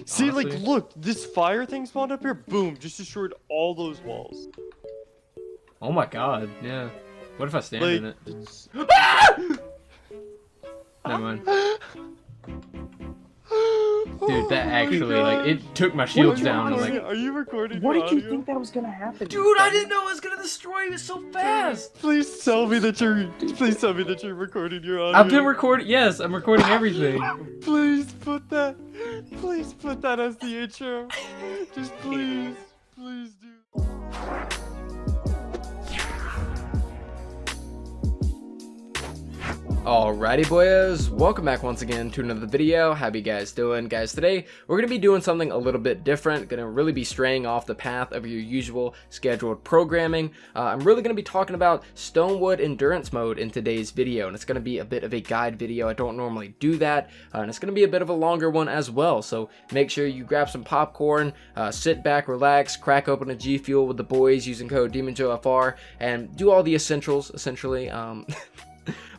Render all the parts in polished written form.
See, honestly. like, look, this fire thing spawned up here. Boom, just destroyed all those walls. Oh my god, yeah. What if I stand Like, in it? it's... Never mind. Oh Dude, that my actually, God. like, it took my shields down. To, like, Are you recording What your did you audio? think that was gonna happen? dude, I didn't know it was gonna destroy me so fast. Please tell me that you're recording your audio. I've been recording. Yes, I'm recording everything. Please put that as the intro. Just please do. Alrighty boyos, welcome back once again to another video. How you guys doing? Guys, today we're going to be doing something a little bit different, going to really be straying off the path of your usual scheduled programming. I'm really going to be talking about Stonewood endurance mode in today's video, and it's going to be a bit of a guide video. I don't normally do that, and it's going to be a bit of a longer one as well, so make sure you grab some popcorn, sit back, relax, crack open a G Fuel with the boys using code demonjoefr, and do all the essentials, essentially.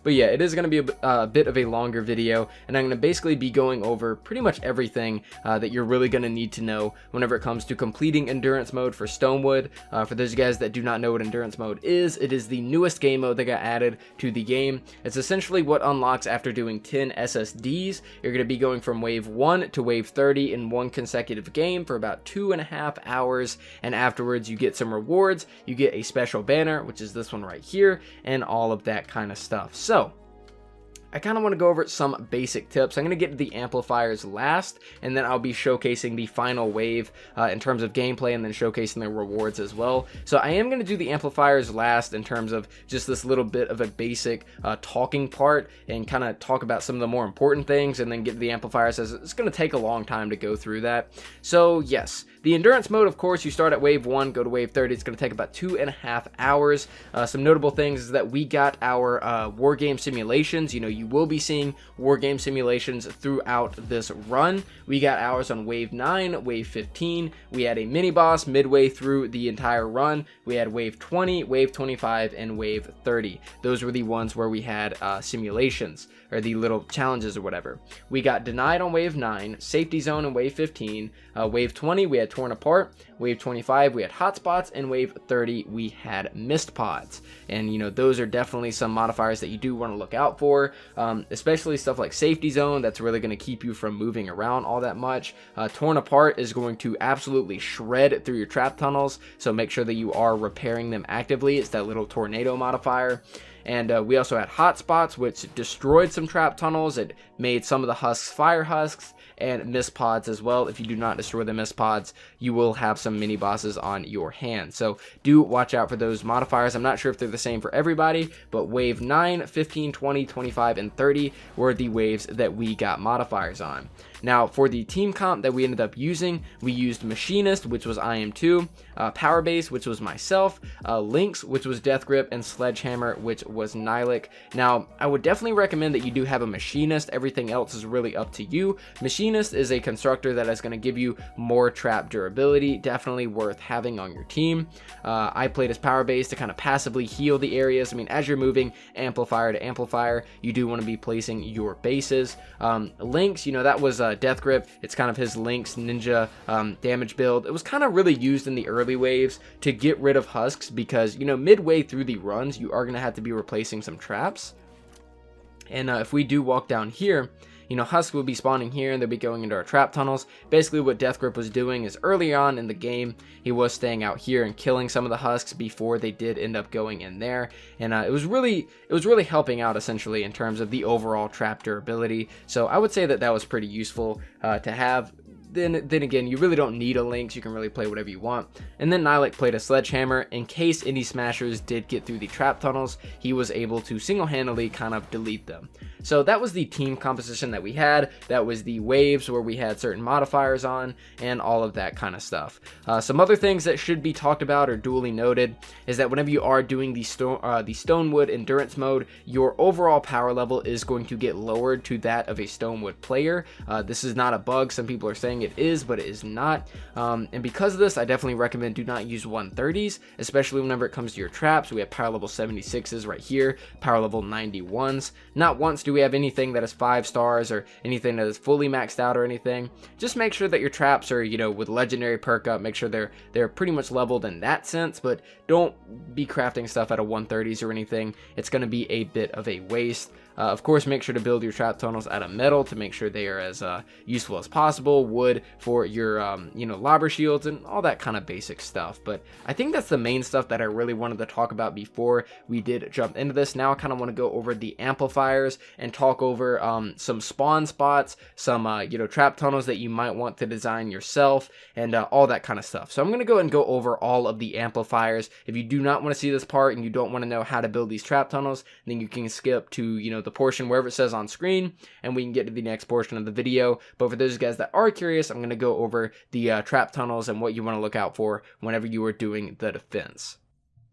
But yeah, it is going to be a bit of a longer video, and I'm going to basically be going over pretty much everything that you're really going to need to know whenever it comes to completing endurance mode for Stonewood. For those of you guys that do not know what endurance mode is, it is the newest game mode that got added to the game. It's essentially what unlocks after doing 10 SSDs. You're going to be going from wave 1 to wave 30 in one consecutive game for about 2.5 hours, and afterwards you get some rewards. You get a special banner, which is this one right here, and all of that kind of stuff. So I kind of want to go over some basic tips. I'm going to get to the amplifiers last, and then I'll be showcasing the final wave in terms of gameplay, and then showcasing the rewards as well. So I am going to do the amplifiers last in terms of just this little bit of a basic talking part, and kind of talk about some of the more important things, and then get to the amplifiers, as it's going to take a long time to go through that. So yes, the endurance mode, of course, you start at wave 1, go to wave 30. It's going to take about 2.5 hours. Some notable things is that we got our war game simulations. You know, you will be seeing war game simulations throughout this run. We got ours on wave 9, wave 15. We had a mini boss midway through the entire run. We had wave 20, wave 25, and wave 30. Those were the ones where we had simulations, or the little challenges or whatever. We got denied on wave 9, safety zone in wave 15, wave 20 we had torn apart, wave 25 we had hotspots, and wave 30 we had missed pods. And you know, those are definitely some modifiers that you do want to look out for, especially stuff like safety zone. That's really going to keep you from moving around all that much. Torn apart is going to absolutely shred through your trap tunnels, so make sure that you are repairing them actively. It's that little tornado modifier. And we also had hotspots, which destroyed some trap tunnels. It made some of the husks fire husks, and mist pods as well. If you do not destroy the mist pods, you will have some mini bosses on your hand. So do watch out for those modifiers. I'm not sure if they're the same for everybody, but wave 9, 15, 20, 25, and 30 were the waves that we got modifiers on. Now, for the team comp that we ended up using, we used Machinist, which was IM2, Power Base, which was myself, Lynx, which was Death Grip, and Sledgehammer, which was Nihilak. Now, I would definitely recommend that you do have a Machinist. Everything else is really up to you. Machinist is a constructor that is going to give you more trap durability, definitely worth having on your team. I played as Power Base to kind of passively heal the areas. I mean, as you're moving amplifier to amplifier, you do want to be placing your bases. Lynx, you know, that was Death Grip. It's kind of his Lynx ninja damage build. It was kind of really used in the early waves to get rid of husks, because, you know, midway through the runs, you are going to have to be replacing some traps. And if we do walk down here, you know, husks will be spawning here, and they'll be going into our trap tunnels. Basically what Death Grip was doing is, early on in the game, he was staying out here and killing some of the husks before they did end up going in there. And it was really helping out, essentially, in terms of the overall trap durability. So I would say that that was pretty useful to have. Then again, you really don't need a Lynx. You can really play whatever you want. And then Nihilak played a Sledgehammer. In case any smashers did get through the trap tunnels, he was able to single-handedly kind of delete them. So that was the team composition that we had. That was the waves where we had certain modifiers on, and all of that kind of stuff. Some other things that should be talked about or duly noted is that whenever you are doing the Stonewood endurance mode, your overall power level is going to get lowered to that of a Stonewood player. This is not a bug. Some people are saying it is, but it is not. And because of this, I definitely recommend do not use 130s, especially whenever it comes to your traps. We have power level 76s right here, power level 91s. Not once do do we have anything that is 5 stars or anything that is fully maxed out or anything. Just make sure that your traps are, you know, with legendary perk up, make sure they're pretty much leveled in that sense, but don't be crafting stuff out of 130s or anything. It's going to be a bit of a waste. Of course, make sure to build your trap tunnels out of metal to make sure they are as useful as possible. Wood for your, you know, lobber shields and all that kind of basic stuff. But I think that's the main stuff that I really wanted to talk about before we did jump into this. Now I kind of want to go over the amplifiers and talk over some spawn spots, some, you know, trap tunnels that you might want to design yourself and all that kind of stuff. So I'm going to go ahead and go over all of the amplifiers. If you do not want to see this part and you don't want to know how to build these trap tunnels, then you can skip to, you know, the portion wherever it says on screen and we can get to the next portion of the video. But for those guys that are curious, I'm going to go over the trap tunnels and what you want to look out for whenever you are doing the defense.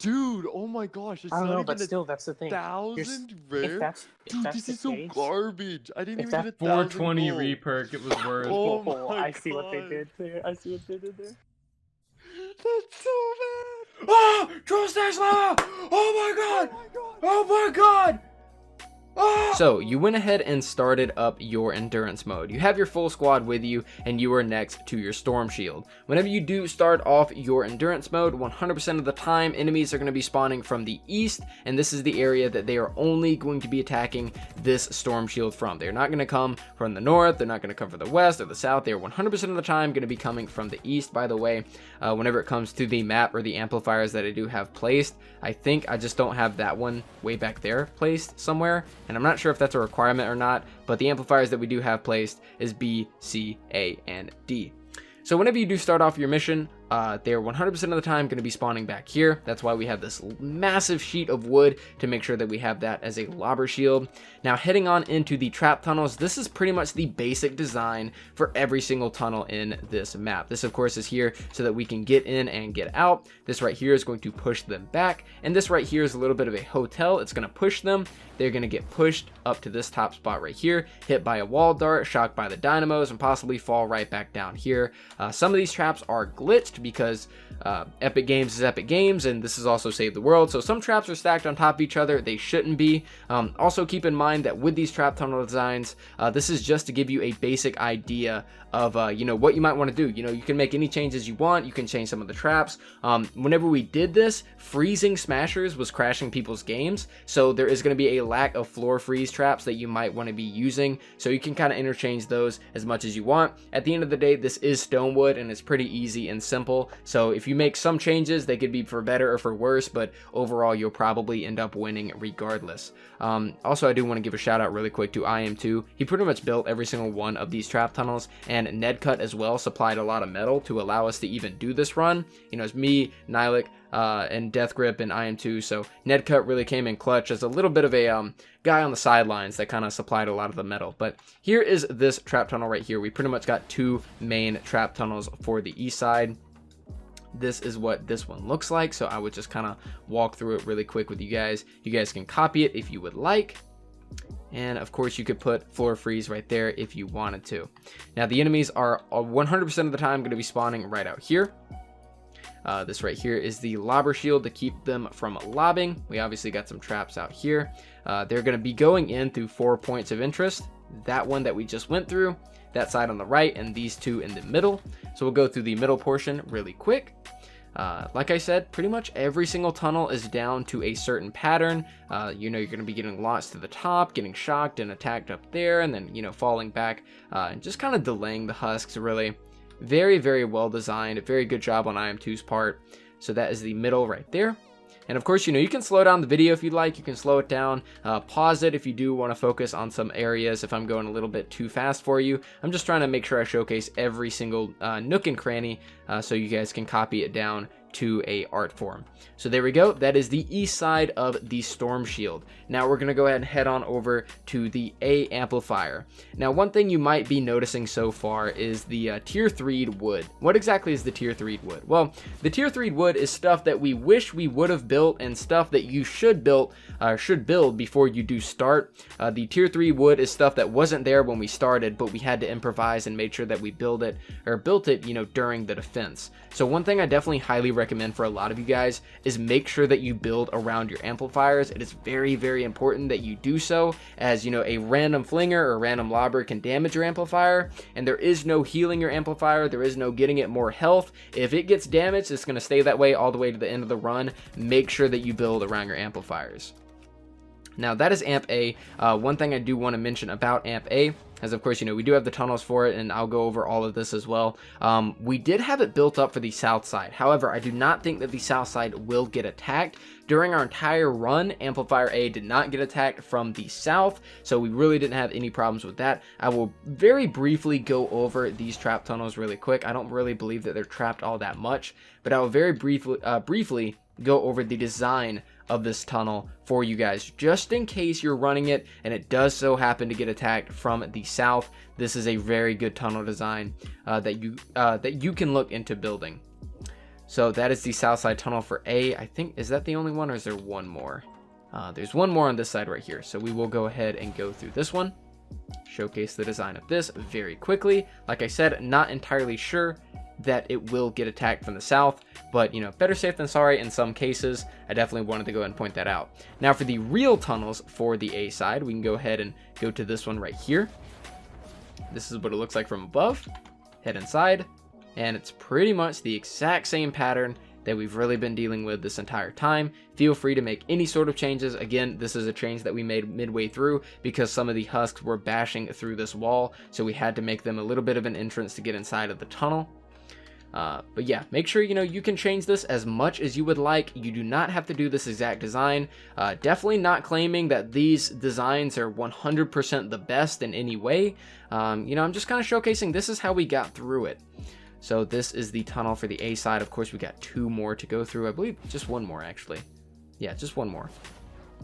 Dude, oh my gosh, it's I don't not know, even but still, that's the thing. 1,000 If rare? that's Dude, this the is so case, garbage. I didn't if even get that 1,000 420 gold. reperk, it was worth. Oh my I see what they God. did there. I see what they did there. That's so bad. Oh, troll stash lava! Oh my god! Oh my god! So you went ahead and started up your endurance mode. You have your full squad with you and you are next to your storm shield. Whenever you do start off your endurance mode, 100% of the time enemies are going to be spawning from the east, and this is the area that they are only going to be attacking this storm shield from. They're not going to come from the north, they're not going to come from the west or the south. They are 100% of the time going to be coming from the east. By the way, whenever it comes to the map or the amplifiers that I do have placed, I think I just don't have that one way back there placed somewhere, and I'm not sure if that's a requirement or not, but the amplifiers that we do have placed is B, C, A, and D. So whenever you do start off your mission, they're 100% of the time going to be spawning back here. That's why we have this massive sheet of wood to make sure that we have that as a lobber shield. Now heading on into the trap tunnels, this is pretty much the basic design for every single tunnel in this map. This of course is here so that we can get in and get out. This right here is going to push them back, and this right here is a little bit of a hotel. It's going to push them. They're going to get pushed up to this top spot right here, hit by a wall dart, shocked by the dynamos, and possibly fall right back down here. Some of these traps are glitched because Epic Games is Epic Games, and this is also Save the World, so some traps are stacked on top of each other. They shouldn't be. Also keep in mind that with these trap tunnel designs, this is just to give you a basic idea of you know, what you might want to do. You know, you can make any changes you want. You can change some of the traps. Whenever we did this, freezing smashers was crashing people's games, so there is going to be a lack of floor freeze traps that you might want to be using, so you can kind of interchange those as much as you want. At the end of the day, this is Stonewood and it's pretty easy and simple, so if you make some changes, they could be for better or for worse, but overall you'll probably end up winning regardless. Also, I do want to give a shout out really quick to IM2. He pretty much built every single one of these trap tunnels, and Nedcut as well supplied a lot of metal to allow us to even do this run. You know, it's me, Nylek, and Death Grip and IM2, so Nedcut really came in clutch as a little bit of a guy on the sidelines that kind of supplied a lot of the metal. But here is this trap tunnel right here. We pretty much got 2 main trap tunnels for the east side. This is what this one looks like, so I would just kind of walk through it really quick with you guys. You guys can copy it if you would like. And of course you could put floor freeze right there if you wanted to. Now the enemies are 100% of the time going to be spawning right out here. This right here is the lobber shield to keep them from lobbing. We obviously got some traps out here. They're going to be going in through 4 points of interest. That one that we just went through, that side on the right, and these 2 in the middle. So we'll go through the middle portion really quick. Like I said, pretty much every single tunnel is down to a certain pattern. You know, you're going to be getting launched to the top, getting shocked and attacked up there, and then, you know, falling back and just kind of delaying the husks, really. Very, very well designed. A very good job on IM2's part. So that is the middle right there. And of course, you know, you can slow down the video if you'd like. You can slow it down, pause it if you do want to focus on some areas. If I'm going a little bit too fast for you, I'm just trying to make sure I showcase every single nook and cranny so you guys can copy it down to a art form. So there we go. That is the east side of the storm shield. Now we're going to go ahead and head on over to the A amplifier. Now one thing you might be noticing so far is the tier 3 wood. What exactly is the tier 3 wood? Well, the tier 3 wood is stuff that we wish we would have built and stuff that you should build before you do start. The tier 3 wood is stuff that wasn't there when we started, but we had to improvise and made sure that we built it, you know, during the defense. So one thing I definitely highly recommend for a lot of you guys is make sure that you build around your amplifiers. It is very, very important that you do so, as you know, a random flinger or a random lobber can damage your amplifier, and there is no healing your amplifier. There is no getting it more health. If it gets damaged, it's going to stay that way all the way to the end of the run. Make sure that you build around your amplifiers. Now that is Amp A. One thing I do want to mention about Amp A, as of course, you know, we do have the tunnels for it, and I'll go over all of this as well. We did have it built up for the south side. However, I do not think that the south side will get attacked. During our entire run, Amplifier A did not get attacked from the south, so we really didn't have any problems with that. I will very briefly go over these trap tunnels really quick. I don't really believe that they're trapped all that much, but I will very briefly go over the design of this tunnel for you guys, just in case you're running it and it does so happen to get attacked from the south. This is a very good tunnel design that you can look into building. So that is the south side tunnel for A. I think, is that the only one, or is there one more? There's one more on this side right here, so we will go ahead and go through this one, showcase the design of this very quickly. Like I said, not entirely sure that it will get attacked from the south, but you know, better safe than sorry in some cases. I definitely wanted to go ahead and point that out. Now for the real tunnels for the A side, we can go ahead and go to this one right here. This is what it looks like from above. Head inside, and it's pretty much the exact same pattern that we've really been dealing with this entire time. Feel free to make any sort of changes. Again, this is a change that we made midway through because some of the husks were bashing through this wall, so we had to make them a little bit of an entrance to get inside of the tunnel. But yeah, make sure, you know, you can change this as much as you would like. You do not have to do this exact design. Definitely not claiming that these designs are 100% the best in any way. You know, I'm just kind of showcasing this is how we got through it. So this is the tunnel for the A side. Of course, we got two more to go through. I believe just one more, actually. Yeah, just one more.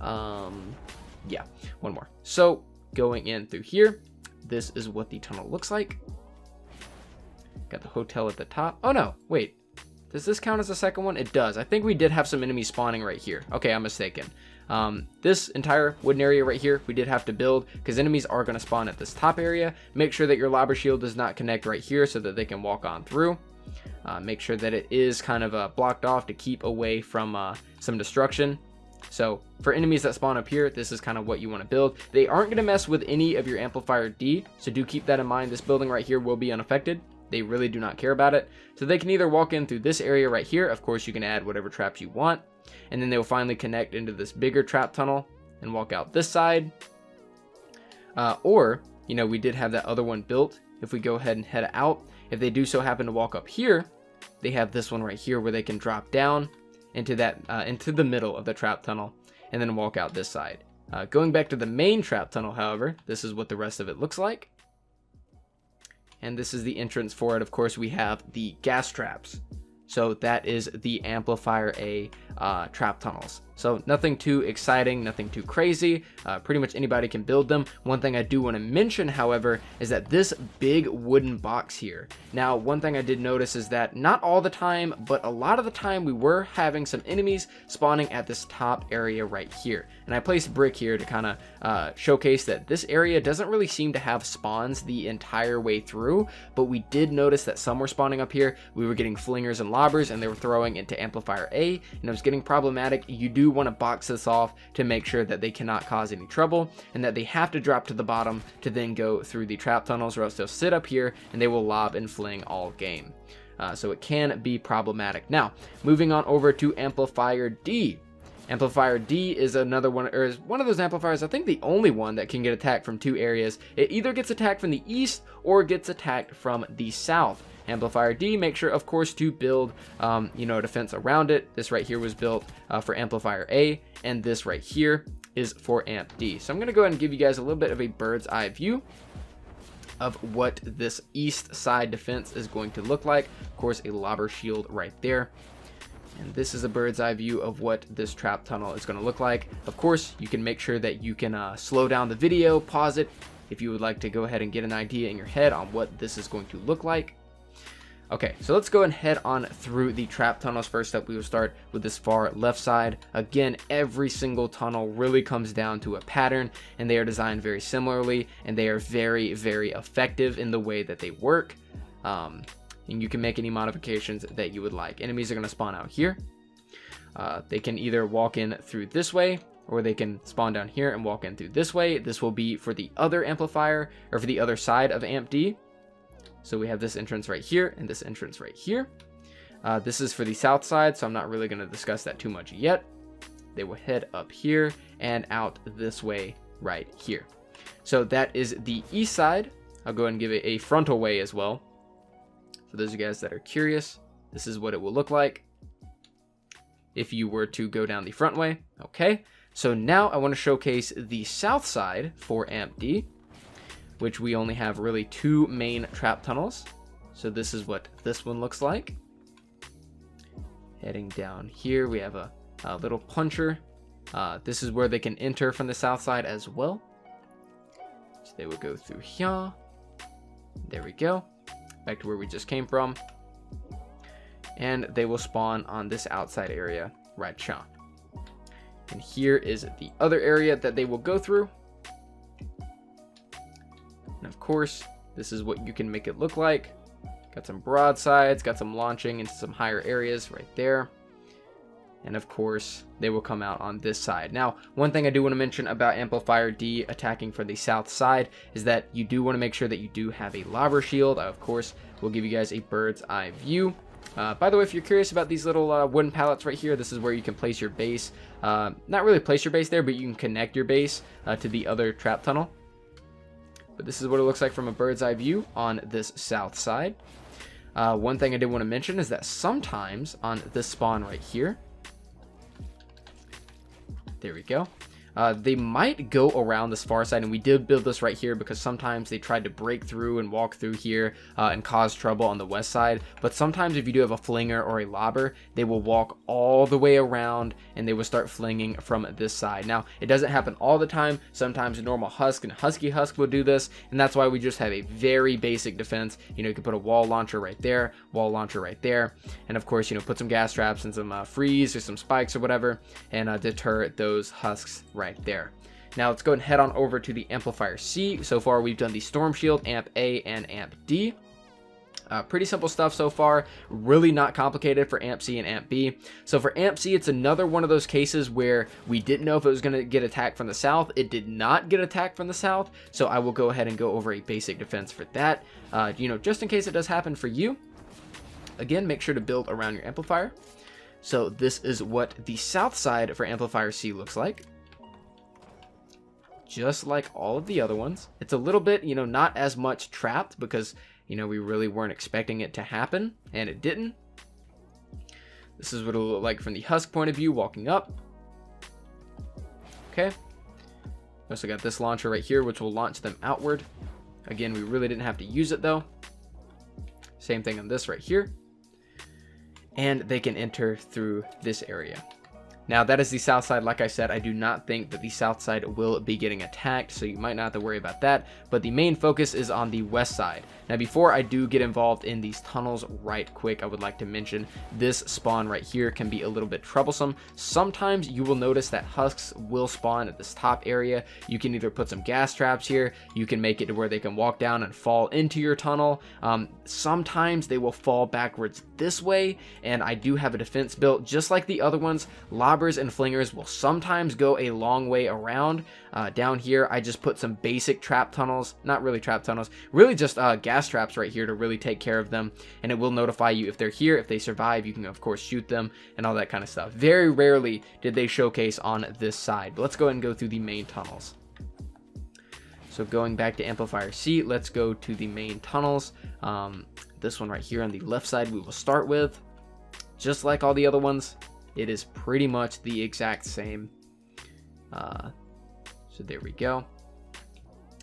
Yeah, one more. So going in through here, this is what the tunnel looks like. Got the hotel at the top. Oh no, wait. Does this count as the second one? It does. I think we did have some enemies spawning right here. Okay, I'm mistaken. This entire wooden area right here, we did have to build because enemies are going to spawn at this top area. Make sure that your lobber shield does not connect right here so that they can walk on through. Make sure that it is kind of blocked off to keep away from some destruction. So for enemies that spawn up here, this is kind of what you want to build. They aren't going to mess with any of your Amplifier D, so do keep that in mind. This building right here will be unaffected. They really do not care about it. So they can either walk in through this area right here. Of course, you can add whatever traps you want. And then they'll finally connect into this bigger trap tunnel and walk out this side. Or, you know, we did have that other one built. If we go ahead and head out, if they do so happen to walk up here, they have this one right here where they can drop down into that into the middle of the trap tunnel and then walk out this side. Going back to the main trap tunnel, however, this is what the rest of it looks like. And this is the entrance for it. Of course, we have the gas traps. So that is the Amplifier A trap tunnels. So nothing too exciting, nothing too crazy. Pretty much anybody can build them. One thing I do want to mention, however, is that this big wooden box here. Now, one thing I did notice is that not all the time, but a lot of the time we were having some enemies spawning at this top area right here. And I placed brick here to kind of showcase that this area doesn't really seem to have spawns the entire way through, but we did notice that some were spawning up here. We were getting flingers and lobbers, and they were throwing into Amplifier A, and it was getting problematic. You do want to box this off to make sure that they cannot cause any trouble and that they have to drop to the bottom to then go through the trap tunnels, or else they'll sit up here and they will lob and fling all game. So it can be problematic. Now, moving on over to Amplifier D. Amplifier D is another one, or is one of those amplifiers, I think the only one that can get attacked from two areas. It either gets attacked from the east or gets attacked from the south. Amplifier D, make sure, of course, to build, you know, a defense around it. This right here was built for Amplifier A, and this right here is for Amp D. So I'm going to go ahead and give you guys a little bit of a bird's eye view of what this east side defense is going to look like. Of course, a lobber shield right there. And this is a bird's eye view of what this trap tunnel is going to look like. Of course, you can make sure that you can slow down the video, pause it, if you would like to go ahead and get an idea in your head on what this is going to look like. Okay, so let's go and head on through the trap tunnels. First up, we will start with this far left side. Again, every single tunnel really comes down to a pattern, and they are designed very similarly, and they are very, very effective in the way that they work. and you can make any modifications that you would like. Enemies are going to spawn out here. They can either walk in through this way, or they can spawn down here and walk in through this way. This will be for the other amplifier, or for the other side of Amp D. So we have this entrance right here and this entrance right here. This is for the south side, so I'm not really going to discuss that too much yet. They will head up here and out this way right here. So that is the east side. I'll go ahead and give it a frontal way as well. For those of you guys that are curious, this is what it will look like if you were to go down the front way. Okay, so now I want to showcase the south side for Amp D, which we only have really 2 main trap tunnels. So this is what this one looks like. Heading down here, we have a little puncher. This is where they can enter from the south side as well. So they would go through here. There we go. Back to where we just came from. And they will spawn on this outside area right here. And here is the other area that they will go through. And of course, this is what you can make it look like. Got some broadsides, got some launching into some higher areas right there. And of course, they will come out on this side. Now, one thing I do want to mention about Amplifier D attacking for the south side is that you do want to make sure that you do have a lava shield. Of course, we'll give you guys a bird's eye view. By the way, if you're curious about these little wooden pallets right here, this is where you can place your base. Not really place your base there, but you can connect your base to the other trap tunnel. But this is what it looks like from a bird's eye view on this south side. One thing I did want to mention is that sometimes on this spawn right here, there we go. They might go around this far side, and we did build this right here because sometimes they tried to break through and walk through here and cause trouble on the west side. But sometimes if you do have a flinger or a lobber, they will walk all the way around and they will start flinging from this side. Now, it doesn't happen all the time. Sometimes a normal husk and husky husk will do this, and that's why we just have a very basic defense. You know, you can put a wall launcher right there, wall launcher right there, and of course, you know, put some gas traps and some freeze or some spikes or whatever, and deter those husks right there. Now let's go and head on over to the Amplifier C. So far we've done the Storm Shield, Amp A, and Amp D. Pretty simple stuff so far, really not complicated for Amp C and Amp B. So for Amp C, it's another one of those cases where we didn't know if it was going to get attacked from the south. It did not get attacked from the south, so I will go ahead and go over a basic defense for that. You know, just in case it does happen for you. Again, make sure to build around your amplifier. So this is what the south side for Amplifier C looks like. Just like all of the other ones. It's a little bit, you know, not as much trapped because, you know, we really weren't expecting it to happen, and it didn't. This is what it'll look like from the husk point of view walking up. Okay. Also got this launcher right here, which will launch them outward. Again, we really didn't have to use it though. Same thing on this right here. And they can enter through this area. Now, that is the south side. Like I said, I do not think that the south side will be getting attacked, so you might not have to worry about that. But the main focus is on the west side. Now, before I do get involved in these tunnels right quick, I would like to mention this spawn right here can be a little bit troublesome. Sometimes you will notice that husks will spawn at this top area. You can either put some gas traps here. You can make it to where they can walk down and fall into your tunnel. Sometimes they will fall backwards this way, and I do have a defense built just like the other ones. Lobbers and flingers will sometimes go a long way around. Down here, I just put some basic trap tunnels, not really trap tunnels, really just gas traps right here to really take care of them, and it will notify you if they're here. If they survive, you can of course shoot them and all that kind of stuff. Very rarely did they showcase on this side, but let's go ahead and go through the main tunnels. So going back to Amplifier C, let's go to the main tunnels. This one right here on the left side we will start with. Just like all the other ones, it is pretty much the exact same. So there we go.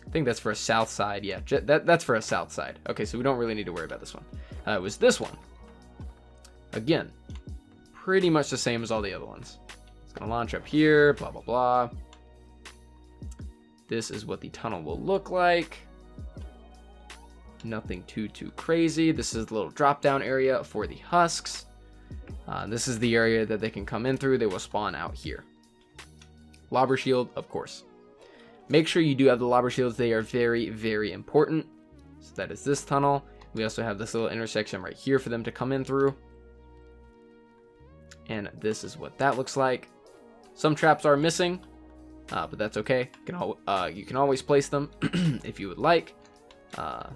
I think that's for a south side. Yeah, that's for a south side. Okay, so we don't really need to worry about this one. It was this one. Again, pretty much the same as all the other ones. It's going to launch up here, blah, blah, blah. This is what the tunnel will look like. Nothing too crazy. This is the little drop down area for the husks. This is the area that they can come in through. They will spawn out here. Lobber shield, of course. Make sure you do have the lobber shields. They are very, very important. So that is this tunnel. We also have this little intersection right here for them to come in through. And this is what that looks like. Some traps are missing, but that's okay. You can always place them if you would like. So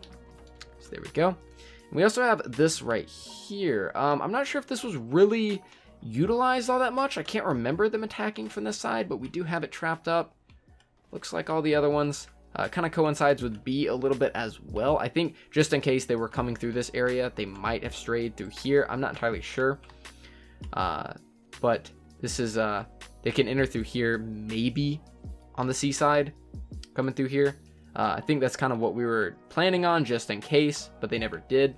there we go. And we also have this right here. I'm not sure if this was really utilized all that much. I can't remember them attacking from this side, but we do have it trapped up. Looks like all the other ones. Kind of coincides with B a little bit as well. I think just in case they were coming through this area, they might have strayed through here. I'm not entirely sure. But this is, they can enter through here, maybe on the seaside, coming through here. I think that's kind of what we were planning on just in case, but they never did.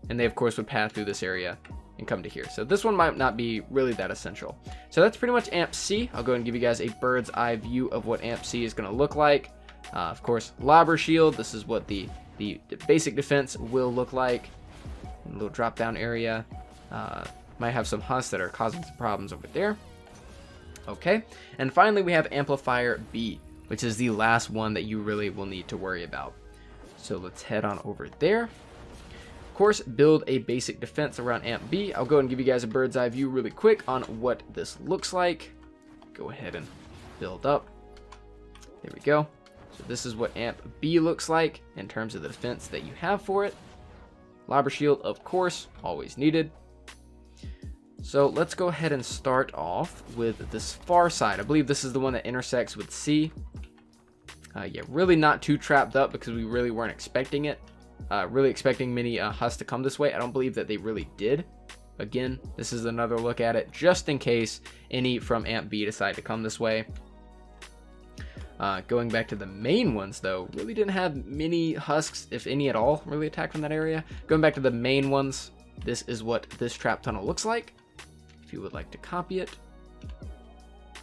And they, of course, would pass through this area and come to here. So this one might not be really that essential. So that's pretty much Amp C. I'll go ahead and give you guys a bird's eye view of what Amp C is going to look like. Of course, lobber shield. This is what the basic defense will look like. A little drop down area. Might have some husks that are causing some problems over there. Okay, and finally we have Amplifier B, which is the last one that you really will need to worry about. So let's head on over there. Of course, build a basic defense around Amp B. I'll go and give you guys a bird's eye view really quick on what this looks like. Go ahead and build up. There we go. So this is what Amp B looks like in terms of the defense that you have for it. Lobber shield, of course, always needed. So let's go ahead and start off with this far side. I believe this is the one that intersects with C. Yeah, really not too trapped up because we really weren't expecting it. Really expecting many husks to come this way. I don't believe that they really did. Again, this is another look at it just in case any from Amp B decide to come this way. Going back to the main ones though, really didn't have many husks, if any at all, really attack from that area. Going back to the main ones, this is what this trap tunnel looks like. If you would like to copy it,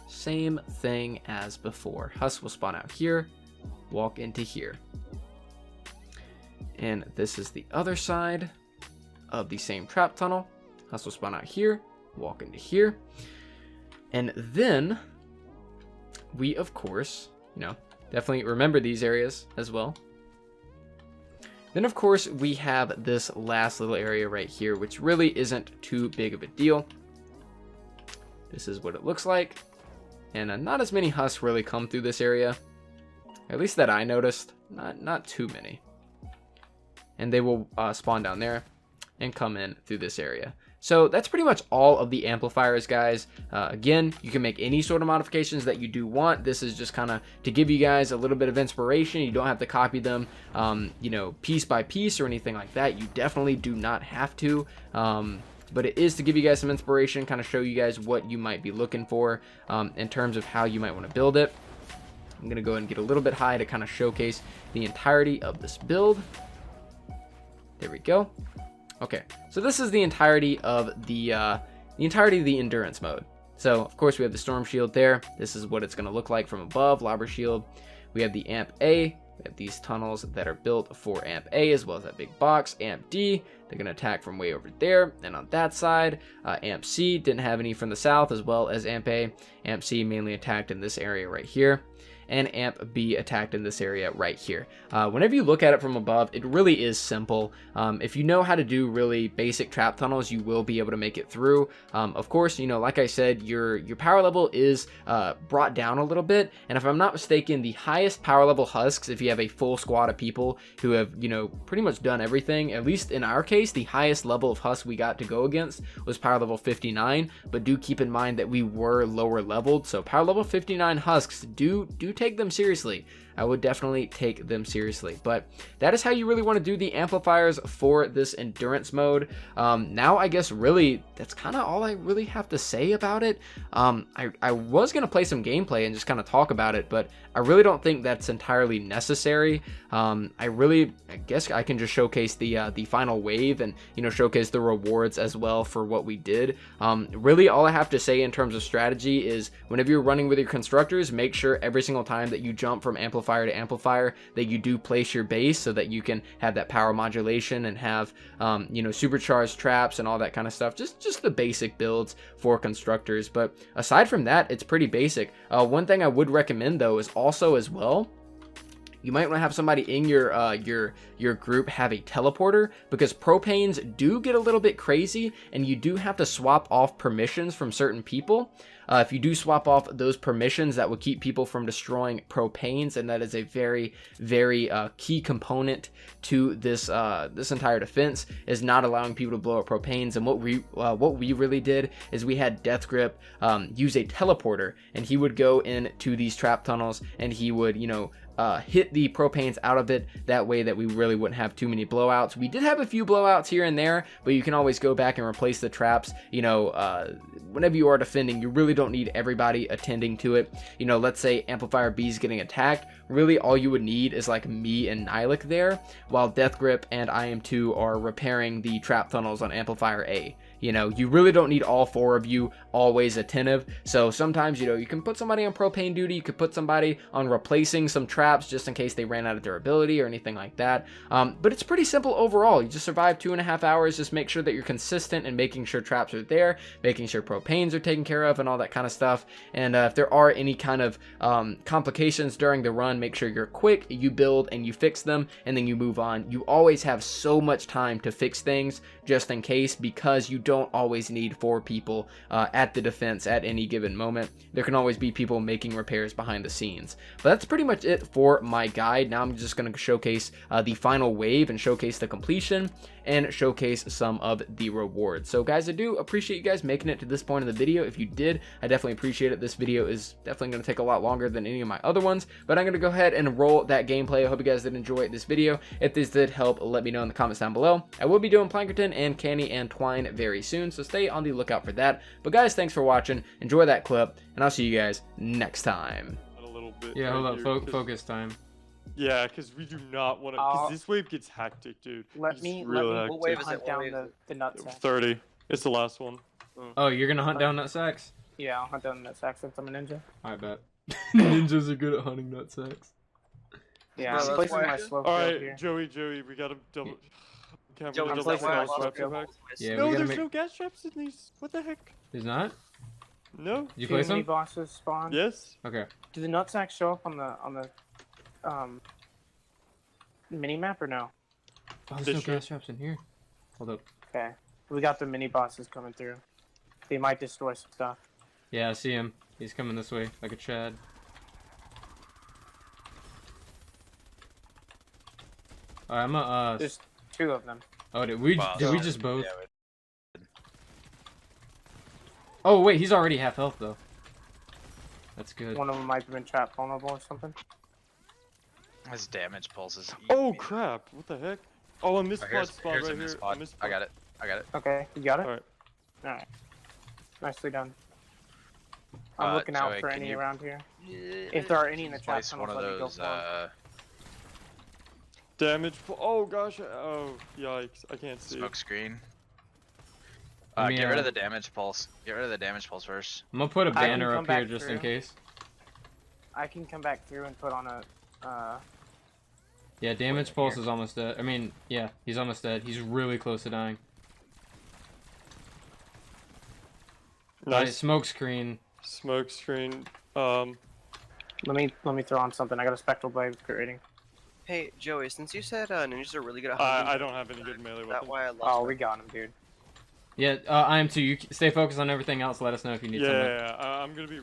same thing as before. Husks will spawn out here, walk into here. And this is the other side of the same trap tunnel. Husks will spawn out here, walk into here. And then we, of course, definitely remember these areas as well. Then, of course, we have this last little area right here, which really isn't too big of a deal. This is what it looks like. And not as many husks really come through this area. At least that I noticed. Not too many. And they will spawn down there and come in through this area. So that's pretty much all of the amplifiers, guys. Again, you can make any sort of modifications that you do want. This is just kind of to give you guys a little bit of inspiration. You don't have to copy them, piece by piece or anything like that. You definitely do not have to. But it is to give you guys some inspiration, kind of show you guys what you might be looking for in terms of how you might want to build it. I'm going to go ahead and get a little bit high to kind of showcase the entirety of this build. There we go. Okay, so this is the entirety of the endurance mode. So of course we have the storm shield there. This is what it's going to look like from above. Lobber shield. We have the Amp A. We have these tunnels that are built for Amp A, as well as that big box. Amp D, they're going to attack from way over there. And on that side, Amp C didn't have any from the south, as well as Amp A. Amp C mainly attacked in this area right here. And Amp B attacked in this area right here. Whenever you look at it from above, it really is simple. If you know how to do really basic trap tunnels, you will be able to make it through. Of course, like I said, your power level is brought down a little bit. And if I'm not mistaken, the highest power level husks, if you have a full squad of people who have, pretty much done everything, at least in our case, the highest level of husk we got to go against was power level 59. But do keep in mind that we were lower leveled. So power level 59 husks do take them seriously. I would definitely take them seriously. But that is how you really want to do the amplifiers for this endurance mode. Now I guess really that's kind of all I really have to say about it. I was going to play some gameplay and just kind of talk about it, but I really don't think that's entirely necessary. I guess I can just showcase the final wave and showcase the rewards as well for what we did. Really all I have to say in terms of strategy is whenever you're running with your constructors, make sure every single time that you jump from amplifier to amplifier that you do place your base so that you can have that power modulation and have supercharged traps and all that kind of stuff. Just the basic builds for constructors. But aside from that, it's pretty basic. One thing I would recommend though is also as well, you might want to have somebody in your group have a teleporter, because propanes do get a little bit crazy and you do have to swap off permissions from certain people. If you do swap off those permissions, that will keep people from destroying propanes, and that is a very, very key component to this this entire defense, is not allowing people to blow up propanes. And what we really did is we had Death Grip use a teleporter, and he would go into these trap tunnels and he would, you know, hit the propanes out of it. That way that we really wouldn't have too many blowouts. We did have a few blowouts here and there, but you can always go back and replace the traps. You know, whenever you are defending, you really don't need everybody attending to it. You know, let's say Amplifier B is getting attacked. Really all you would need is like me and Nihilek there, while Death Grip and IM2 are repairing the trap tunnels on Amplifier A. You know, you really don't need all four of you always attentive. So sometimes, you know, you can put somebody on propane duty, you could put somebody on replacing some traps just in case they ran out of durability or anything like that. But it's pretty simple overall. You just survive 2.5 hours. Just make sure that you're consistent and making sure traps are there, making sure propanes are taken care of and all that kind of stuff. And if there are any kind of complications during the run, make sure you're quick, you build and you fix them, and then you move on. You always have so much time to fix things just in case, because you don't always need 4 people at the defense at any given moment. There can always be people making repairs behind the scenes. But that's pretty much it for my guide. Now I'm just going to showcase the final wave and showcase the completion and showcase some of the rewards. So guys, I do appreciate you guys making it to this point in the video. If you did, I definitely appreciate it. This video is definitely going to take a lot longer than any of my other ones, but I'm going to go ahead and roll that gameplay. I hope you guys did enjoy this video. If this did help, let me know in the comments down below. I will be doing Plankerton and Canny and Twine very soon, so stay on the lookout for that. But guys, thanks for watching. Enjoy that clip, and I'll see you guys next time. A little bit. Yeah, right hold here, up. Focus time. Yeah, because we do not want to. Because this wave gets hectic, dude. Let It's me real hectic. what wave is it? Down the nutsack. 30. It's the last one. Oh, you're gonna hunt down nutsacks? Yeah, I'll hunt down the nutsack since I'm a ninja. I bet. Ninjas are good at hunting nutsacks. Yeah, Bro, I'm placing why- my slow All field right, here. Joey, we gotta double. Can't Joey, we does double that why I small lost straps my back? Yeah, No, we gotta there's make. no gas traps in these. What the heck? There's not? No. Did you Two place mini them? bosses spawn. Yes. Okay. Do the nutsacks show up on the mini map or no? Oh, there's They no should. gas traps in here. Hold up. Okay, we got the mini bosses coming through. They might destroy some stuff. Yeah, I see him. He's coming this way, like a Chad. Alright, I'm a, There's 2 of them. oh, did we Wow. just both? Yeah, Oh, wait, he's already half health, though. That's good. One of them might have been trap vulnerable or something. his damage pulses. Oh crap! What the heck? Oh, I missed Here's spot a right miss here. spot. I got it. Okay, you got it? Alright. Alright. Nicely done. I'm looking out Joey, for can any you- around here. If there are any in the trap Place tunnels, one of let me go those. for 'em. Damage. Oh gosh. Oh yikes! I can't see. Smoke screen. Let me, Get rid of the damage pulse. Get rid of the damage pulse first. I'm gonna put a I can banner come up here back just in through. case. I can come back through and put on a. Yeah, damage Wait, pulse here. is almost dead. I mean, yeah, he's almost dead. He's really close to dying. Alright, Nice. smoke screen. Smoke screen. Let me throw on something. I got a spectral blade with crit rating. Hey, Joey, since you said ninjas are really good at hunting, I don't have any good melee is that weapons. why I lost? Oh, we got him, dude. Yeah, I am too. You stay focused on everything else. Let us know if you need something. Yeah, I'm gonna be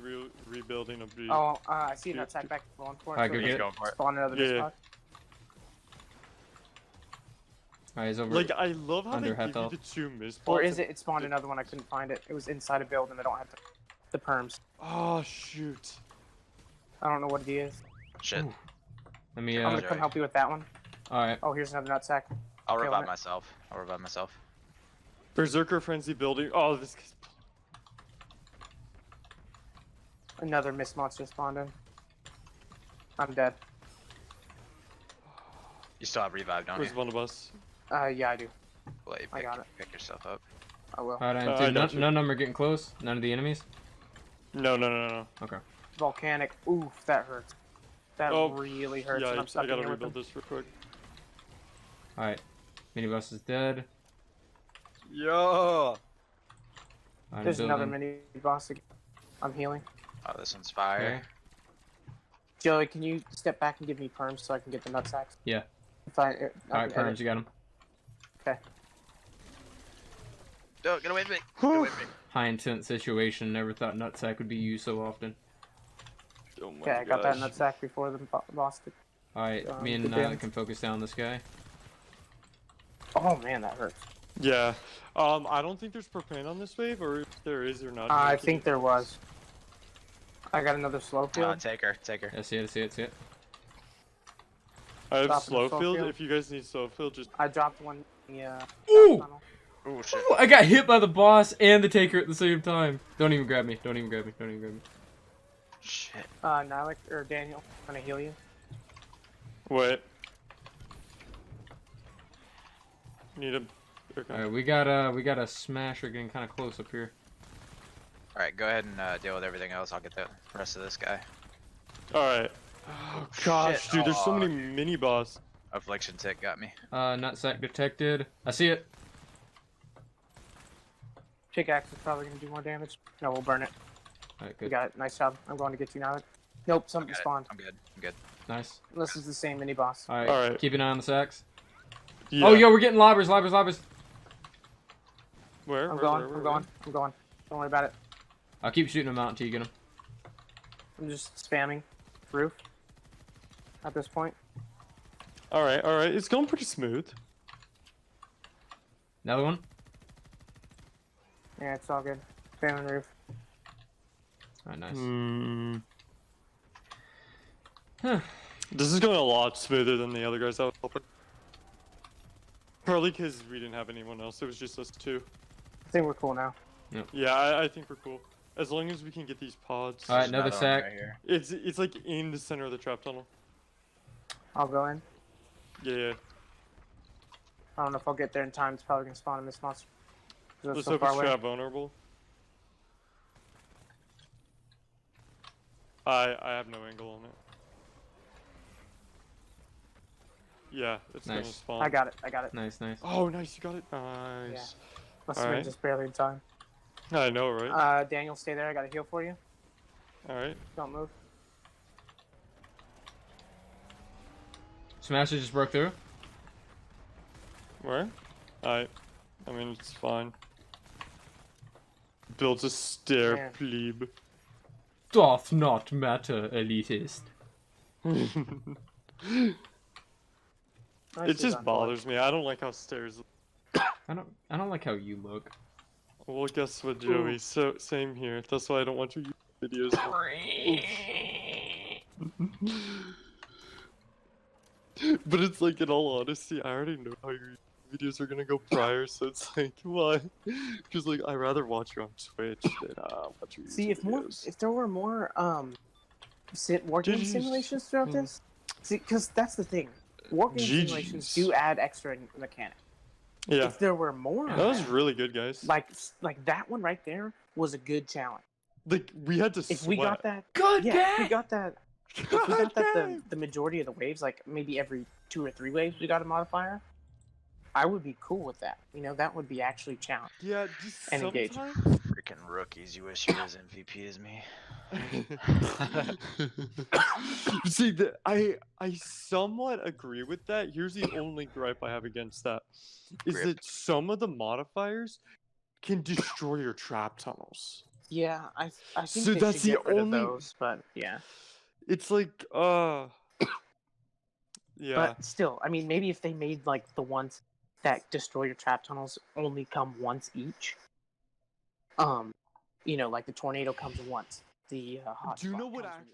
rebuilding a B. Oh, I see an attack back going for it. Alright, so go we get it. Go for it. Spawn another Yeah, yeah. spot. Alright, he's over. Like I love how Under they half give you health. the 2 miss spots. Or is it? It spawned another one. I couldn't find it. It was inside a build, and I don't have the perms. Oh shoot. I don't know what it is. Shit. Ooh. Let me. I'm gonna Joey. come help you with that one. Alright. Oh, here's another nutsack. I'll Killing revive it. myself. Berserker frenzy building. Oh, this. Another mist monster spawned in. I'm dead. You still have revive, don't Where's you? one of us? Yeah, I do. Well, you I got it. pick yourself up. I will. Alright, I none got you. of them are getting close. None of the enemies. No. Okay. Volcanic. Oof, that hurts. That Oh, really hurts. And I'm Yeah, I stuck in gotta here with rebuild them. this real quick. Alright. Minibus is dead. Yo. Alright, There's another building. mini boss again. I'm healing. Oh, this one's fire. Okay. Joey, can you step back and give me perms so I can get the nutsacks? Yeah. If I Alright, can perms, edit. you got him. Okay. No, get away from me. Get away from me. High intent situation. Never thought nutsack would be used so often. Oh my Okay, I got that gosh. nutsack before the boss did. Alright, me and good Nyla damage. can focus down this guy. Oh man, that hurts. Yeah. I don't think there's propane on this wave, or if there is or not. I think there was. I got another slow field. Take her. Yeah, see it, see it, see it. I have Stop in the slow slow field. field. If you guys need slow field, just. I dropped one. Yeah. Ooh! Ooh, shit. I got hit by the boss and the taker at the same time. Don't even grab me. Don't even grab me. Don't even grab me. Shit. Nyla or Daniel, I'm gonna heal you. Wait. Need a. Okay. Alright, we got a smasher getting kind of close up here. Alright, go ahead and deal with everything else. I'll get the rest of this guy. Alright. Oh gosh, Shit. dude, there's so Aw, many mini boss. Affliction tick got me. Nutsack detected. I see it. Pickaxe is probably gonna do more damage. No, we'll burn it. Alright, You good. got it. Nice job. I'm going to get you now. Nope, I something got it. spawned. I'm good. I'm good. Nice. This is the same mini boss. Alright, Alright. keep an eye on the sacks. Yeah. Oh, yo, we're getting lobbers, lobbers, lobbers. Where? I'm Where, going. where, I'm where? going. I'm going. Don't worry about it. I'll keep shooting them out until you get them. I'm just spamming roof at this point. Alright, alright. It's going pretty smooth. Another one? Yeah, it's all good. Spamming roof. Alright, nice. Hmm. Huh. This is going a lot smoother than the other guys I was helping. Probably because we didn't have anyone else. It was just us two. I think we're cool now. Yeah, I think we're cool. As long as we can get these pods. Alright, There's another one sack. right here. It's like in the center of the trap tunnel. I'll go in. Yeah. I don't know if I'll get there in time. It's probably gonna spawn in this monster. 'Cause it's Let's so hope far it's away. trap vulnerable. I have no angle on it. Yeah, it's gonna Nice. spawn. I got it. I got it. Nice, nice. Oh, nice, you got it. Nice. Must have been Alright. just barely in time. I know, right? Daniel, stay there. I got a heal for you. Alright. Don't move. Smasher just broke through. Where? I mean, it's fine. Builds a stair, Man. plebe. Doth not matter, elitist. It Nicely just done, boy. bothers me. I don't like how stairs. I don't like how you look. Well, guess what, Joey? So same here. That's why I don't want your videos. But it's like, in all honesty, I already know how your videos are gonna go prior, so it's like, why? Because like, I rather watch you on Twitch than watch your See, YouTube if there were more war game Jeez. simulations throughout this, see, because that's the thing, war game simulations GGs. do add extra mechanic. Yeah, If there were more, that was really good, guys. like that one right there was a good challenge. Like, we had to If we got that, Good yeah, if we got that, if we got that game. the majority of the waves, like maybe every 2 or 3 waves, we got a modifier. I would be cool with that. You know, that would be actually challenge. Yeah, just And engage. sometimes. Freaking rookies. You wish you were as MVP as me. See, I somewhat agree with that. Here's the only gripe I have against that, is Grip. that some of the modifiers can destroy your trap tunnels. Yeah, I think So they that's should the get rid only- of those, but yeah. It's like, yeah. But still, I mean, maybe if they made like the ones that destroy your trap tunnels only come once each. You know, like the tornado comes once. The hot Do you know spot what comes act- once.